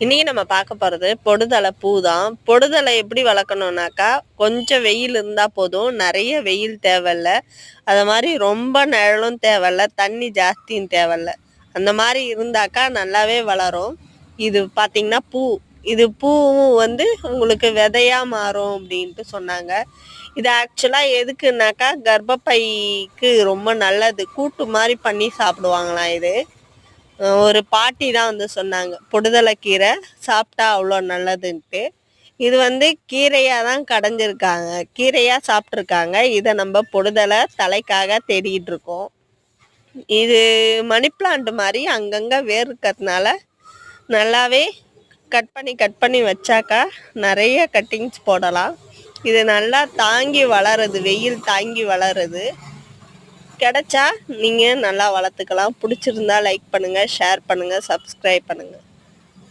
இன்னைக்கு நம்ம பார்க்க போகிறது பொடுதலை பூ தான். பொடுதலை எப்படி வளர்க்கணுன்னாக்கா, கொஞ்சம் வெயில் இருந்தால் போதும், நிறைய வெயில் தேவையில்ல. அது மாதிரி ரொம்ப நிழலும் தேவையில்ல, தண்ணி ஜாஸ்தியும் தேவையில்ல. அந்த மாதிரி இருந்தாக்கா நல்லாவே வளரும். இது பார்த்திங்கன்னா இது பூவும் உங்களுக்கு விதையாக மாறும் அப்படின்ட்டு சொன்னாங்க. இது ஆக்சுவலாக எதுக்குன்னாக்கா கர்ப்பப்பைக்கு ரொம்ப நல்லது. கூட்டு மாதிரி பண்ணி சாப்பிடுவாங்களாம் இது. ஒரு பாட்டி தான் சொன்னாங்க, பொடுதலை கீரை சாப்பிட்டா அவ்வளோ நல்லதுன்ட்டு. இது கீரையாக தான் கடைஞ்சிருக்காங்க, கீரையாக சாப்பிட்ருக்காங்க. இதை நம்ம பொடுதலை தலைக்காக தேடிக்கிட்டு இருக்கோம். இது மணி பிளான்ட் மாதிரி அங்கங்கே வேர் இருக்கிறதுனால நல்லாவே கட் பண்ணி வச்சாக்கா நிறைய கட்டிங்ஸ் போடலாம். இது நல்லா தாங்கி வளருது, வெயில் தாங்கி வளருது. கிடைச்சா நீங்கள் நல்லா வளர்த்துக்கலாம். பிடிச்சிருந்தா லைக் பண்ணுங்கள், ஷேர் பண்ணுங்கள், சப்ஸ்கிரைப் பண்ணுங்கள்.